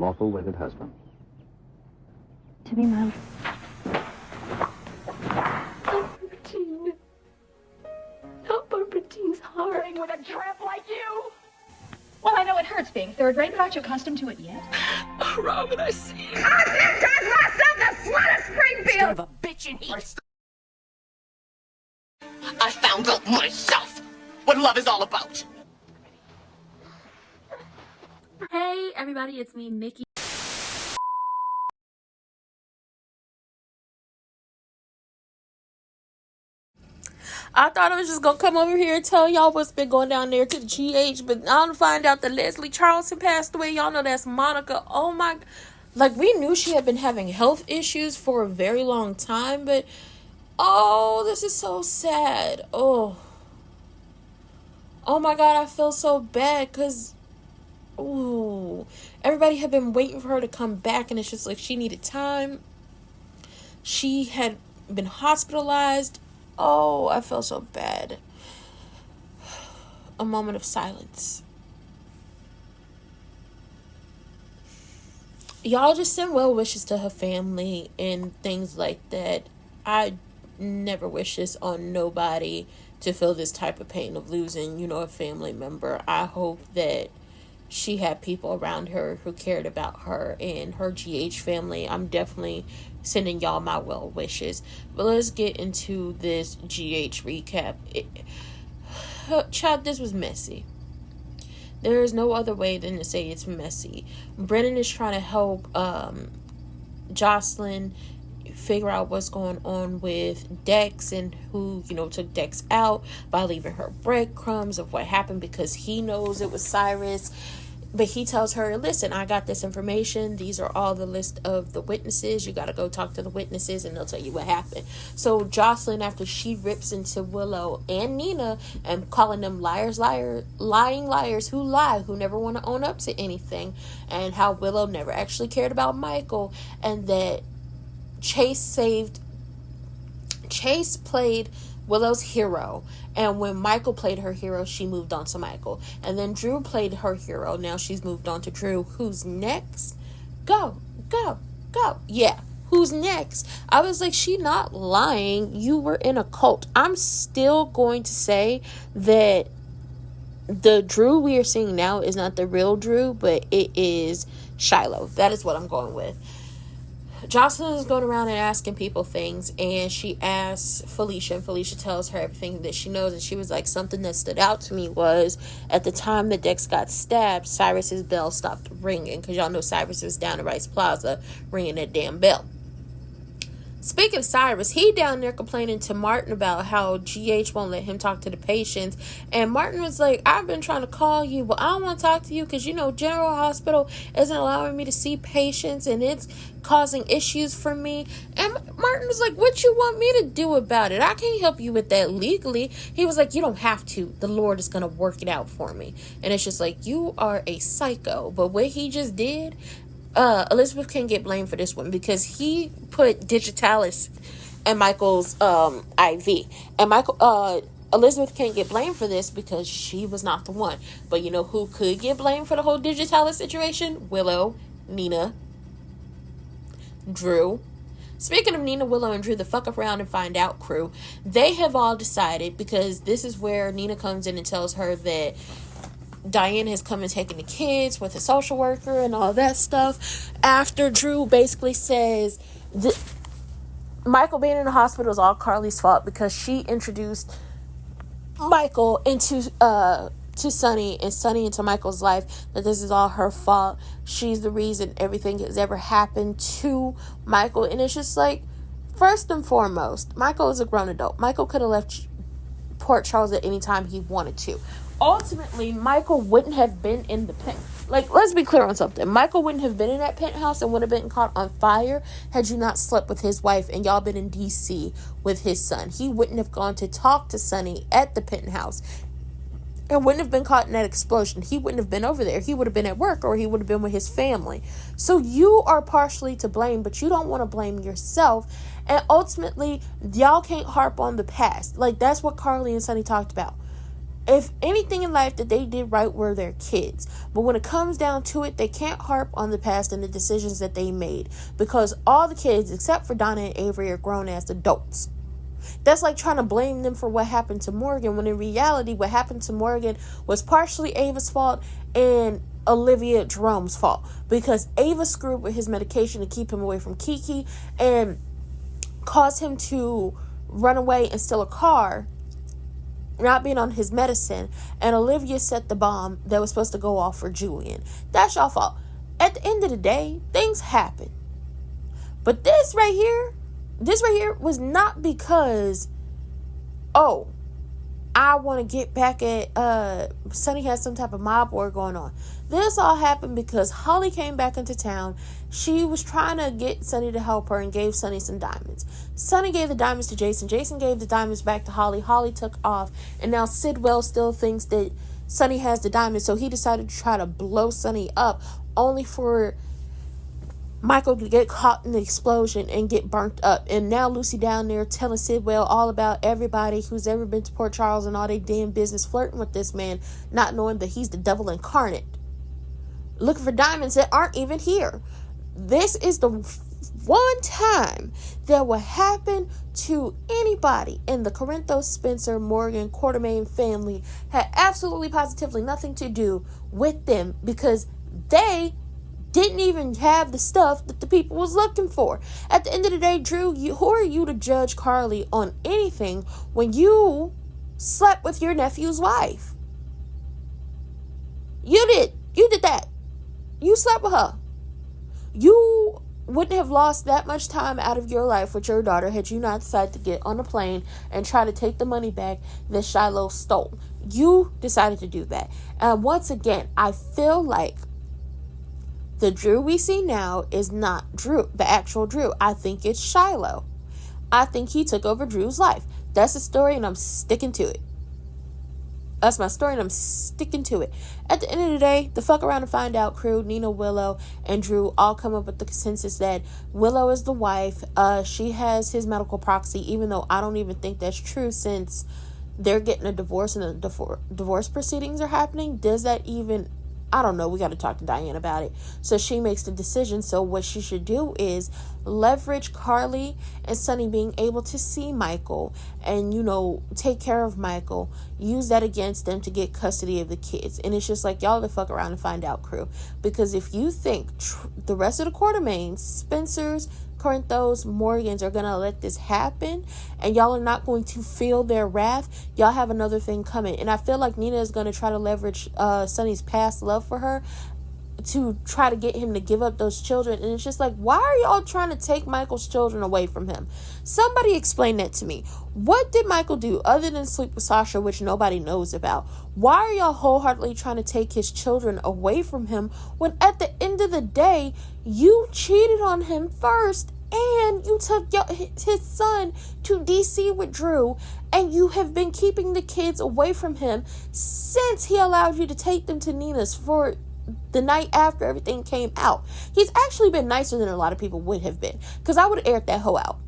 lawful wedded husband. To be my... Barbara not Barbara Jean's heart. With a tramp like you? Well, I know it hurts being third rate, but aren't you accustomed to it yet? Oh, Robin, I see you. I discharged myself the slut of Springfield! Son of a bitch in heat. I found out myself what love is all about. Hey everybody, it's me, Nikki. I thought I was just gonna come over here and tell y'all what's been going down there to the GH, but I'm gonna find out that Leslie Charleston passed away. Y'all know that's Monica. Oh my, like we knew she had been having health issues for a very long time, but oh, this is so sad. Oh my God, I feel so bad because everybody had been waiting for her to come back, and it's just like she needed time. She had been hospitalized. Oh, I feel so bad. A moment of silence. Y'all just send well wishes to her family and things like that. I never wish this on nobody, to feel this type of pain of losing, a family member. I hope that she had people around her who cared about her and her GH family. I'm definitely sending y'all my well wishes. But let's get into this GH recap. Child, this was messy. There is no other way than to say it's messy. Brennan is trying to help Jocelyn figure out what's going on with Dex and who, took Dex out by leaving her breadcrumbs of what happened, because he knows it was Cyrus. But he tells her, listen, I got this information. These are all the list of the witnesses. You got to go talk to the witnesses and they'll tell you what happened. So Jocelyn, after she rips into Willow and Nina and calling them lying liars who lie, who never want to own up to anything, and how Willow never actually cared about Michael, and that Chase played Willow's hero, and when Michael played her hero, she moved on to Michael, and then Drew played her hero. Now she's moved on to Drew. Who's next? Go. Yeah, who's next? I was like, she not lying. You were in a cult. I'm still going to say that the Drew we are seeing now is not the real Drew, but it is Shiloh. That is what I'm going with. Jocelyn is going around and asking people things, and she asks Felicia, and Felicia tells her everything that she knows, and she was like, something that stood out to me was, at the time that Dex got stabbed, Cyrus's bell stopped ringing, because y'all know Cyrus was down at Rice Plaza ringing that damn bell. Speaking of Cyrus, he down there complaining to Martin about how GH won't let him talk to the patients. And Martin was like, I've been trying to call you, but I don't want to talk to you because, General Hospital isn't allowing me to see patients and it's causing issues for me. And Martin was like, what you want me to do about it? I can't help you with that legally. He was like, you don't have to. The Lord is going to work it out for me. And it's just like, you are a psycho. But what he just did... Elizabeth can't get blamed for this one because he put digitalis in Michael's IV, and Elizabeth can't get blamed for this because she was not the one. But you know who could get blamed for the whole digitalis situation? Willow, Nina, Drew. Speaking of Nina, Willow, and Drew, the fuck around and find out crew, they have all decided, because this is where Nina comes in and tells her that Diane has come and taken the kids with a social worker and all that stuff. After Drew basically says Michael being in the hospital is all Carly's fault because she introduced Michael into to Sonny and Sonny into Michael's life, that this is all her fault. She's the reason everything has ever happened to Michael. And it's just like, first and foremost, Michael is a grown adult. Michael could have left Port Charles at any time he wanted to. Ultimately, Michael wouldn't have been in the pen. Like, let's be clear on something. Michael wouldn't have been in that penthouse and would have been caught on fire had you not slept with his wife and y'all been in DC with his son. He wouldn't have gone to talk to Sonny at the penthouse and wouldn't have been caught in that explosion. He wouldn't have been over there. He would have been at work, or he would have been with his family. So you are partially to blame, but you don't want to blame yourself. And ultimately, y'all can't harp on the past. Like, that's what Carly and Sonny talked about. if anything in life that they did right were their kids. But when it comes down to it, they can't harp on the past and the decisions that they made, because all the kids, except for Donna and Avery, are grown as adults. That's like trying to blame them for what happened to Morgan, when in reality, what happened to Morgan was partially Ava's fault and Olivia Jerome's fault, because Ava screwed with his medication to keep him away from Kiki and caused him to run away and steal a car, not being on his medicine, and Olivia set the bomb that was supposed to go off for Julian. That's y'all fault. At the end of the day, things happen. But this right here was not because, oh, I want to get back at Sonny has some type of mob war going on. This all happened because Holly came back into town. She was trying to get Sonny to help her and gave Sonny some diamonds. Sonny gave the diamonds to Jason. Jason gave the diamonds back to Holly. Holly took off. And now Sidwell still thinks that Sonny has the diamonds. So he decided to try to blow Sonny up, only for Michael to get caught in the explosion and get burnt up. And now Lucy down there telling Sidwell all about everybody who's ever been to Port Charles and all their damn business, flirting with this man, not knowing that he's the devil incarnate, looking for diamonds that aren't even here. This is the one time that will happen to anybody in the Corinthos, Spencer, Morgan, Quartermain family had absolutely positively nothing to do with them, because they didn't even have the stuff that the people was looking for. At the end of the day, Drew, who are you to judge Carly on anything when you slept with your nephew's wife? You did that. You slept with her. You wouldn't have lost that much time out of your life with your daughter had you not decided to get on a plane and try to take the money back that Shiloh stole. You decided to do that. And once again, I feel like the Drew we see now is not Drew, the actual Drew. I think it's Shiloh. I think he took over Drew's life. That's the story, and I'm sticking to it. That's my story, and I'm sticking to it. At the end of the day, the fuck around and find out crew, Nina, Willow, and Drew all come up with the consensus that Willow is the wife. She has his medical proxy, even though I don't even think that's true, since they're getting a divorce and the divorce proceedings are happening. Does that even... I don't know. We got to talk to Diane about it. So she makes the decision. So what she should do is leverage Carly and Sonny being able to see Michael and, take care of Michael. Use that against them to get custody of the kids. And it's just like, y'all to fuck around and find out, crew. Because if you think the rest of the Quartermains, Spencers, Corinthos, Morgans are going to let this happen and y'all are not going to feel their wrath, y'all have another thing coming. And I feel like Nina is going to try to leverage Sonny's past love for her to try to get him to give up those children. And it's just like, why are y'all trying to take Michael's children away from him? Somebody explain that to me. What did Michael do other than sleep with Sasha, which nobody knows about? Why are y'all wholeheartedly trying to take his children away from him when at the end of the day, you cheated on him first and you took his son to DC with Drew, and you have been keeping the kids away from him since he allowed you to take them to Nina's for the night after everything came out. He's actually been nicer than a lot of people would have been, because I would have aired that hoe out.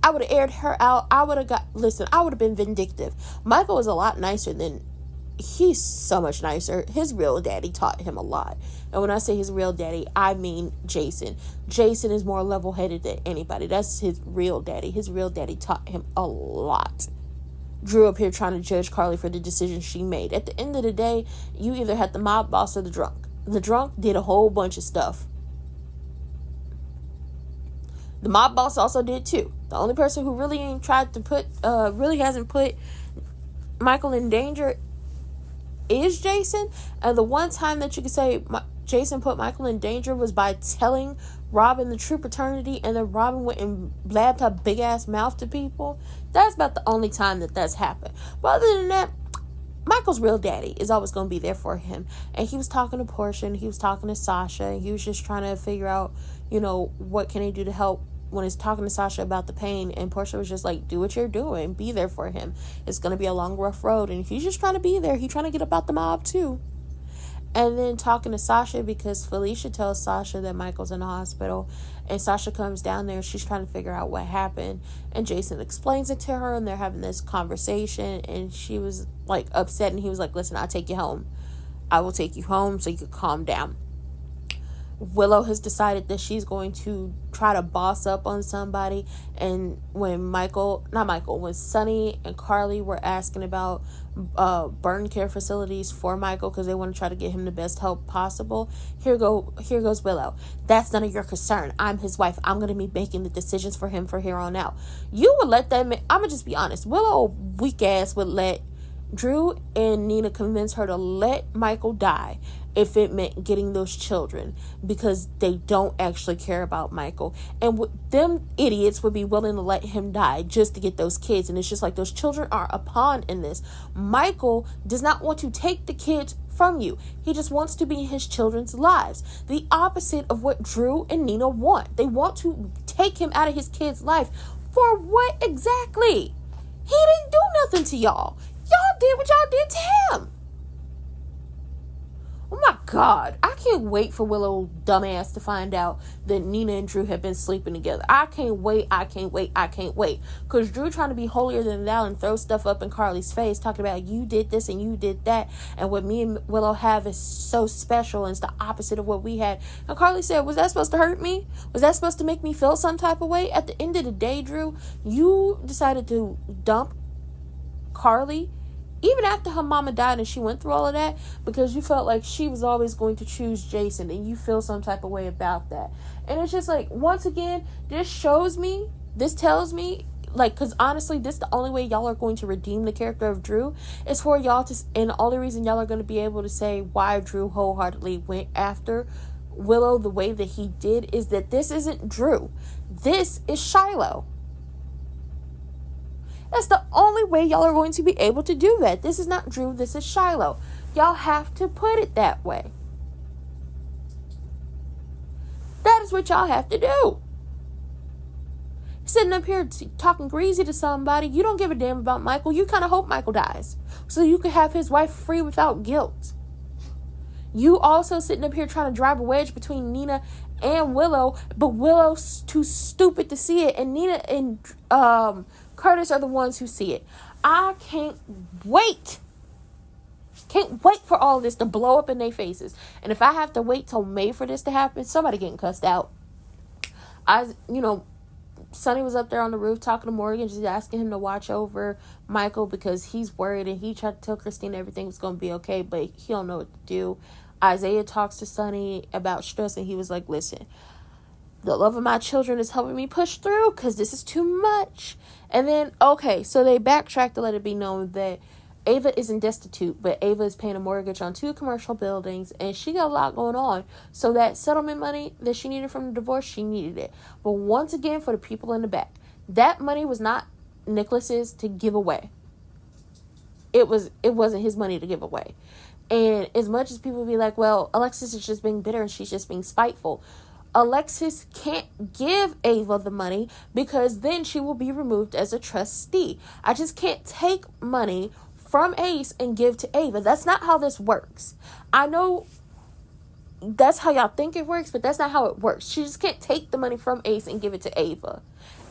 I would have aired her out. I would have been vindictive. Michael was a lot nicer than... He's so much nicer. His real daddy taught him a lot. And when I say his real daddy, I mean Jason. Jason is more level-headed than anybody. That's his real daddy. His real daddy taught him a lot. Drew up here trying to judge Carly for the decision she made. At the end of the day, you either had the mob boss or the drunk. The drunk did a whole bunch of stuff. The mob boss also did too. The only person who really ain't tried to really hasn't put Michael in danger is Jason. And the one time that you could say Jason put Michael in danger was by telling Robin the true paternity, and then Robin went and blabbed her big ass mouth to people. That's about the only time that's happened. But other than that, Michael's real daddy is always going to be there for him. And he was talking to Portia, and he was talking to Sasha, and he was just trying to figure out, what can he do to help when he's talking to Sasha about the pain. And Portia was just like, do what you're doing. Be there for him. It's going to be a long, rough road. And if he's just trying to be there, he's trying to get about the mob too. And then talking to Sasha, because Felicia tells Sasha that Michael's in the hospital. And Sasha comes down there. She's trying to figure out what happened. And Jason explains it to her. And they're having this conversation. And she was like upset. And he was like, listen, I'll take you home. I will take you home so you can calm down. Willow has decided that she's going to try to boss up on somebody. And when when Sonny and Carly were asking about burn care facilities for Michael because they want to try to get him the best help possible, here goes Willow. That's none of your concern. I'm his wife. I'm going to be making the decisions for him from here on out. You would let them. I'm going to just be honest. Willow, weak ass, would let Drew and Nina convince her to let Michael die if it meant getting those children, because they don't actually care about Michael. And them idiots would be willing to let him die just to get those kids. And it's just like, those children are a pawn in this. Michael does not want to take the kids from you. He just wants to be in his children's lives. The opposite of what Drew and Nina want. They want to take him out of his kid's life. For what exactly? He didn't do nothing to y'all. Y'all did what y'all did to him. Oh my God. I can't wait for Willow dumbass to find out that Nina and Drew have been sleeping together. I can't wait. Because Drew trying to be holier than thou and throw stuff up in Carly's face, talking about you did this and you did that. And what me and Willow have is so special and it's the opposite of what we had. And Carly said, was that supposed to hurt me? Was that supposed to make me feel some type of way? At the end of the day, Drew, you decided to dump Carly even after her mama died and she went through all of that, because you felt like she was always going to choose Jason and you feel some type of way about that. And it's just like, once again, this tells me, like, because honestly, this is the only way y'all are going to redeem the character of Drew, is for y'all to, and the only reason y'all are going to be able to say why Drew wholeheartedly went after Willow the way that he did, is that this isn't Drew. This is Shiloh. That's the only way y'all are going to be able to do that. This is not Drew, this is Shiloh. Y'all have to put it that way. That is what y'all have to do. Sitting up here talking greasy to somebody, you don't give a damn about Michael. You kind of hope Michael dies so you can have his wife free without guilt. You also sitting up here trying to drive a wedge between Nina and Willow, but Willow's too stupid to see it, and Nina and Curtis are the ones who see it. I can't wait. Can't wait for all of this to blow up in their faces. And if I have to wait till May for this to happen, somebody getting cussed out. Sonny was up there on the roof talking to Morgan, just asking him to watch over Michael because he's worried, and he tried to tell Christina everything was going to be okay, but he don't know what to do. Isaiah talks to Sonny about stress, and he was like, listen, the love of my children is helping me push through because this is too much. And then, okay, so they backtrack to let it be known that Ava isn't destitute, but Ava is paying a mortgage on 2 commercial buildings, and she got a lot going on. So that settlement money that she needed from the divorce, she needed it. But once again, for the people in the back, that money was not Nicholas's to give away. It wasn't his money to give away. And as much as people be like, well, Alexis is just being bitter and she's just being spiteful, Alexis can't give Ava the money because then she will be removed as a trustee. I just can't take money from Ace and give to Ava. That's not how this works. I know that's how y'all think it works, but that's not how it works. She just can't take the money from Ace and give it to Ava.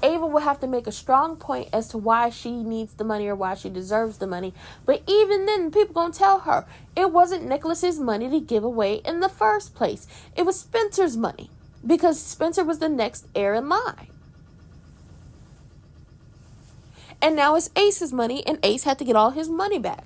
Ava will have to make a strong point as to why she needs the money or why she deserves the money. But even then, people gonna tell her it wasn't Nicholas's money to give away in the first place. It was Spencer's money because Spencer was the next heir in line. And now it's Ace's money, and Ace had to get all his money back.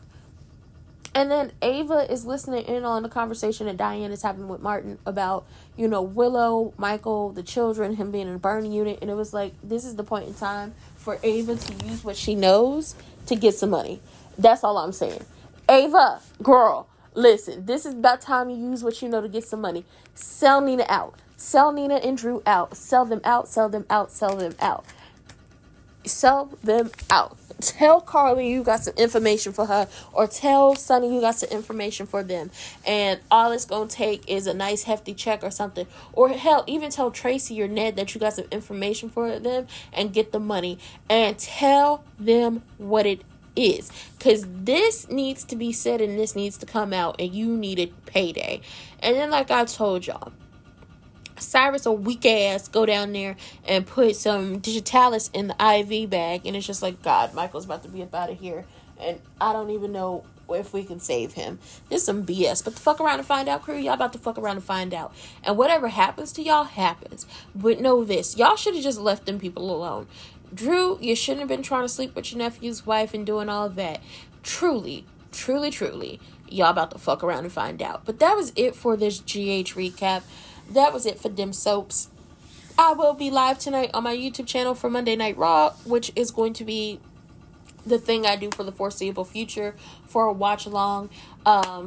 And then Ava is listening in on the conversation that Diane is having with Martin about, Willow, Michael, the children, him being in a burning unit. And it was like, this is the point in time for Ava to use what she knows to get some money. That's all I'm saying. Ava, girl, listen, this is about time you use what you know to get some money. Sell Nina out. Sell Nina and Drew out. Sell them out, sell them out, sell them out. Sell them out. Tell Carly you got some information for her, or tell Sonny you got some information for them, and all it's gonna take is a nice hefty check or something. Or hell, even tell Tracy or Ned that you got some information for them and get the money and tell them what it is, because this needs to be said and this needs to come out, and you need a payday. And then, like I told y'all, Cyrus, a weak ass, go down there and put some digitalis in the IV bag, and it's just like, God, Michael's about to be up out of here, and I don't even know if we can save him. This is some BS. But the fuck around and find out, crew. Y'all about to fuck around and find out. And whatever happens to y'all happens. But know this, y'all should have just left them people alone. Drew, you shouldn't have been trying to sleep with your nephew's wife and doing all that. Truly, y'all about to fuck around and find out. But that was it for this GH recap. That was it for Dem Soaps. I will be live tonight on my YouTube channel for Monday Night Raw, which is going to be the thing I do for the foreseeable future for a watch along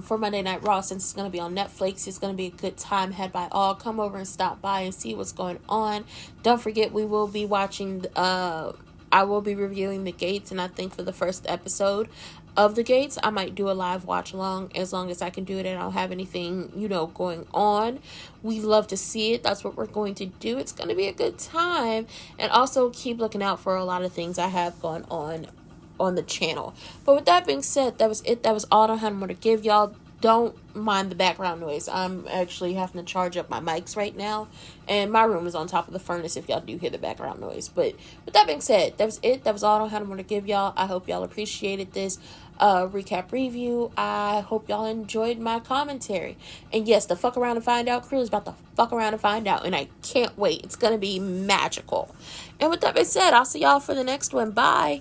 for Monday Night Raw. Since it's going to be on Netflix, it's going to be a good time had by all. Come over and stop by and see what's going on. Don't forget, we will be watching I will be reviewing The Gates, and I think for the first episode of The Gates, I might do a live watch along, as long as I can do it and I don't have anything, going on. We love to see it. That's what we're going to do. It's going to be a good time. And also keep looking out for a lot of things I have going on the channel. But with that being said, that was it. That was all I had more to give y'all. Don't mind the background noise. I'm actually having to charge up my mics right now, and my room is on top of the furnace if y'all do hear the background noise. But with that being said, that was it. That was all I had more to give y'all. I hope y'all appreciated this recap review. I hope y'all enjoyed my commentary. And yes, the fuck around and find out crew is about to fuck around and find out, and I can't wait. It's gonna be magical. And with that being said, I'll see y'all for the next one. Bye.